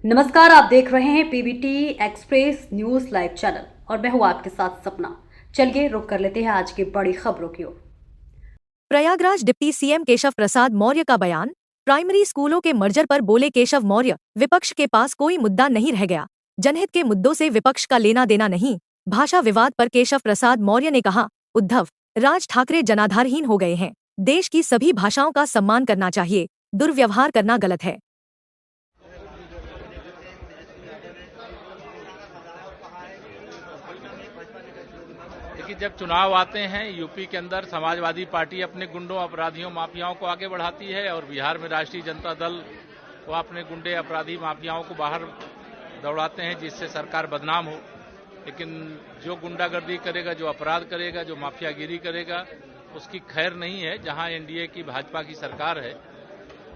नमस्कार, आप देख रहे हैं PBT express news live channel और मैं हूं आपके साथ सपना। चलिए रुक कर लेते हैं आज की बड़ी खबरों की ओर। प्रयागराज डिप्टी सीएम केशव प्रसाद मौर्य का बयान। प्राइमरी स्कूलों के मर्जर पर बोले केशव मौर्य, विपक्ष के पास कोई मुद्दा नहीं रह गया, जनहित के मुद्दों से विपक्ष का लेना देना नहीं। भाषा विवाद पर केशव प्रसाद मौर्य ने कहा, उद्धव राज ठाकरे जनाधारहीन हो गए हैं, देश की सभी भाषाओं का सम्मान करना चाहिए, दुर्व्यवहार करना गलत है। देखिए, जब चुनाव आते हैं यूपी के अंदर समाजवादी पार्टी अपने गुंडों, अपराधियों, माफियाओं को आगे बढ़ाती है और बिहार में राष्ट्रीय जनता दल वो अपने गुंडे, अपराधी, माफियाओं को बाहर दौड़ाते हैं जिससे सरकार बदनाम हो। लेकिन जो गुंडागर्दी करेगा, जो अपराध करेगा, जो माफियागिरी करेगा, उसकी खैर नहीं है। जहां एनडीए की भाजपा की सरकार है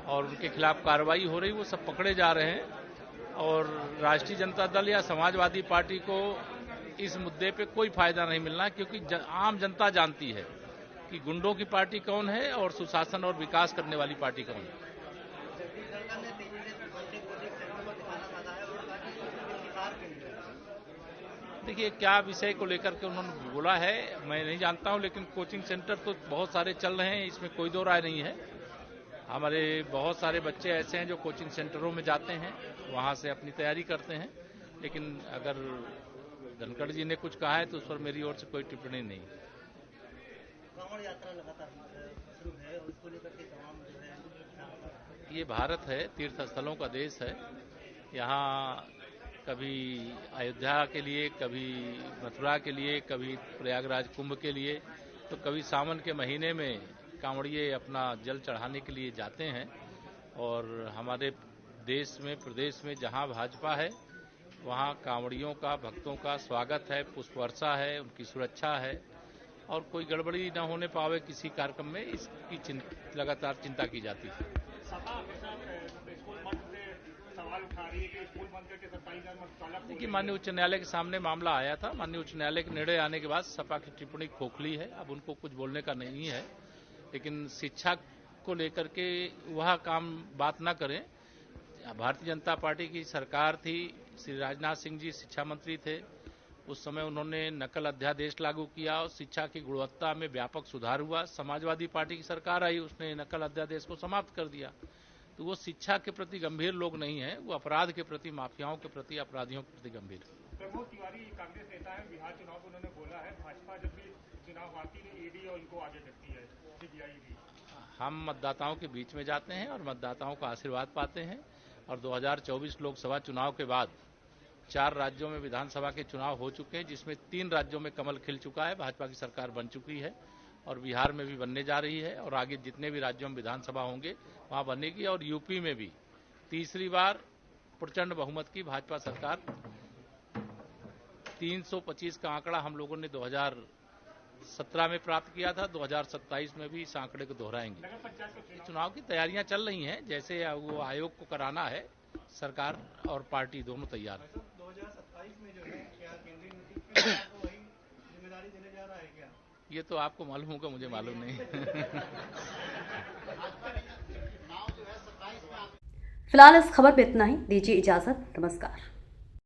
और उनके खिलाफ कार्रवाई हो रही, वो सब पकड़े जा रहे हैं और राष्ट्रीय जनता दल या समाजवादी पार्टी को इस मुद्दे पे कोई फायदा नहीं मिलना, क्योंकि आम जनता जानती है कि गुंडों की पार्टी कौन है और सुशासन और विकास करने वाली पार्टी कौन है। देखिए, क्या विषय को लेकर के उन्होंने बोला है मैं नहीं जानता हूं, लेकिन कोचिंग सेंटर तो बहुत सारे चल रहे हैं, इसमें कोई दो राय नहीं है। हमारे बहुत सारे बच्चे ऐसे हैं जो कोचिंग सेंटरों में जाते हैं, वहां से अपनी तैयारी करते हैं। लेकिन अगर धनखड़ जी ने कुछ कहा है तो उस पर मेरी ओर से कोई टिप्पणी नहीं। कांवड़ यात्रा लगातार शुरू है और इसको लेकर के तमाम जो है ये भारत है, तीर्थ स्थलों का देश है। यहाँ कभी अयोध्या के लिए, कभी मथुरा के लिए, कभी प्रयागराज कुंभ के लिए, तो कभी सावन के महीने में कांवड़िए अपना जल चढ़ाने के लिए जाते हैं। और हमारे देश में, प्रदेश में जहाँ भाजपा है वहाँ कांवड़ियों का, भक्तों का स्वागत है, पुष्प वर्षा है, उनकी सुरक्षा है और कोई गड़बड़ी न होने पावे किसी कार्यक्रम में, इसकी लगातार चिंता की जाती है। देखिए, माननीय उच्च न्यायालय के सामने मामला आया था। माननीय उच्च न्यायालय के निर्णय आने के बाद सपा की टिप्पणी खोखली है, अब उनको कुछ बोलने का नहीं है। लेकिन शिक्षा को लेकर के वह काम बात न करें। भारतीय जनता पार्टी की सरकार थी, श्री राजनाथ सिंह जी शिक्षा मंत्री थे, उस समय उन्होंने नकल अध्यादेश लागू किया और शिक्षा की गुणवत्ता में व्यापक सुधार हुआ। समाजवादी पार्टी की सरकार आई, उसने नकल अध्यादेश को समाप्त कर दिया। तो वो शिक्षा के प्रति गंभीर लोग नहीं है, वो अपराध के प्रति, माफियाओं के प्रति, अपराधियों के प्रति गंभीर है। प्रमोद तिवारी कांग्रेस नेता है, बिहार चुनाव को उन्होंने बोला है भाजपा जब भी चुनाव आती है ईडी और इनको आगे करती है, सीबीआई भी। हम मतदाताओं के बीच में जाते हैं और मतदाताओं का आशीर्वाद पाते हैं और 2024 लोकसभा चुनाव के बाद 4 राज्यों में विधानसभा के चुनाव हो चुके हैं, जिसमें 3 राज्यों में कमल खिल चुका है, भाजपा की सरकार बन चुकी है और बिहार में भी बनने जा रही है और आगे जितने भी राज्यों में विधानसभा होंगे वहां बनेगी और यूपी में भी तीसरी बार प्रचंड बहुमत की भाजपा सरकार। 325 का आंकड़ा हम लोगों ने 2017 में प्राप्त किया था, 2027 में भी इस आंकड़े को दोहराएंगे। चुनाव की तैयारियां चल रही हैं, जैसे वो आयोग को कराना है, सरकार और पार्टी दोनों तैयार है। 2027 में जो है क्या केंद्रीय मंत्री को वही जिम्मेदारी देने जा रहा है क्या? ये तो आपको मालूम होगा, मुझे मालूम नहीं। फिलहाल इस खबर में इतना ही, दीजिए इजाजत, नमस्कार।